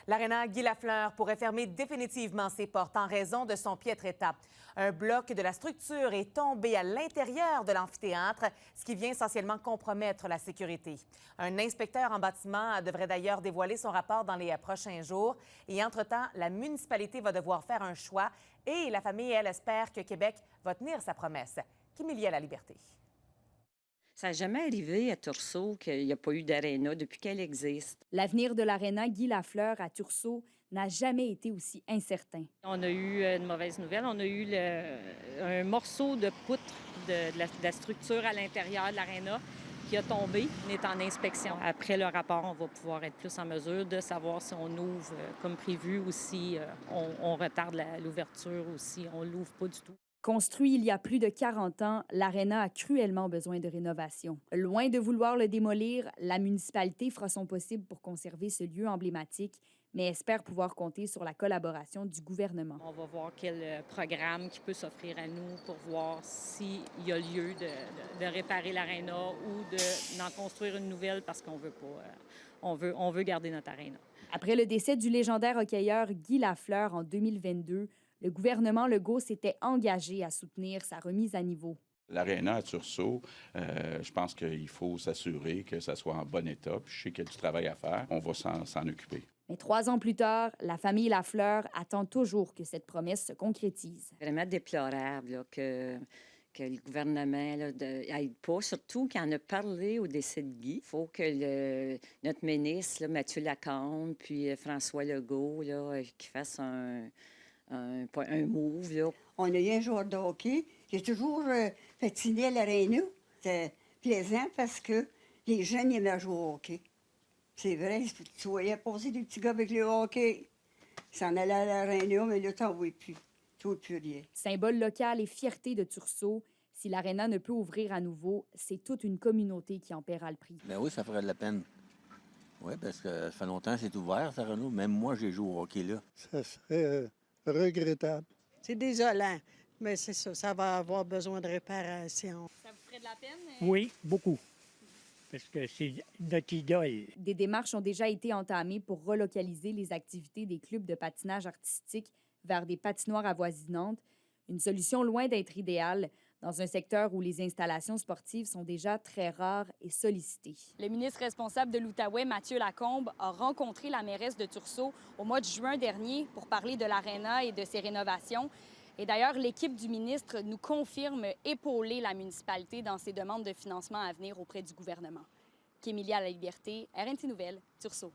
L'Aréna Guy Lafleur pourrait fermer définitivement ses portes en raison de son piètre état. Un bloc de la structure est tombé à l'intérieur de l'amphithéâtre, ce qui vient essentiellement compromettre la sécurité. Un inspecteur en bâtiment devrait d'ailleurs dévoiler son rapport dans les prochains jours. Et entre-temps, la municipalité va devoir faire un choix et la famille, elle, espère que Québec va tenir sa promesse. Qui à la liberté. Ça n'a jamais arrivé à Tursault qu'il n'y a pas eu d'aréna depuis qu'elle existe. L'avenir de l'Aréna Guy Lafleur à Tursault n'a jamais été aussi incertain. On a eu une mauvaise nouvelle. On a eu un morceau de poutre de la structure à l'intérieur de l'aréna qui a tombé. On est en inspection. Après le rapport, on va pouvoir être plus en mesure de savoir si on ouvre comme prévu ou si on retarde l'ouverture ou si on ne l'ouvre pas du tout. Construit il y a plus de 40 ans, l'Aréna a cruellement besoin de rénovation. Loin de vouloir le démolir, la municipalité fera son possible pour conserver ce lieu emblématique, mais espère pouvoir compter sur la collaboration du gouvernement. On va voir quel programme qui peut s'offrir à nous pour voir s'il y a lieu de réparer l'aréna ou d'en construire une nouvelle parce qu'on veut pas, on veut garder notre aréna. Après le décès du légendaire hockeyeur Guy Lafleur en 2022, le gouvernement Legault s'était engagé à soutenir sa remise à niveau. L'aréna à Tursault, je pense qu'il faut s'assurer que ça soit en bon état. Puis je sais qu'il y a du travail à faire. On va s'en occuper. Mais 3 ans plus tard, la famille Lafleur attend toujours que cette promesse se concrétise. Vraiment déplorable là, que le gouvernement n'aide pas, surtout quand on a parlé au décès de Guy. Il faut que notre ministre, là, Mathieu Lacombe, puis François Legault, qui fassent un move, là. On a eu un joueur de hockey qui a toujours fait signer à l'aréna. C'était plaisant parce que les jeunes aimaient jouer au hockey. C'est vrai, tu voyais passer des petits gars avec le hockey. Ils s'en allaient à l'aréna, mais là, t'en vois plus. Tu vois plus rien. Symbole local et fierté de Tursault, si l'aréna ne peut ouvrir à nouveau, c'est toute une communauté qui en paiera le prix. Bien oui, ça ferait de la peine. Oui, parce que ça fait longtemps que c'est ouvert, ça, Renaud. Même moi, j'ai joué au hockey là. Ça serait regrettable. C'est désolant, mais c'est ça, ça va avoir besoin de réparation. Ça vous ferait de la peine? Oui, beaucoup. Parce que c'est notre idole. Des démarches ont déjà été entamées pour relocaliser les activités des clubs de patinage artistique vers des patinoires avoisinantes. Une solution loin d'être idéale dans un secteur où les installations sportives sont déjà très rares et sollicitées. Le ministre responsable de l'Outaouais, Mathieu Lacombe, a rencontré la mairesse de Tursault au mois de juin dernier pour parler de l'aréna et de ses rénovations. Et d'ailleurs, l'équipe du ministre nous confirme épauler la municipalité dans ses demandes de financement à venir auprès du gouvernement. Kémilia La Liberté, RNT Nouvelles, Tursault.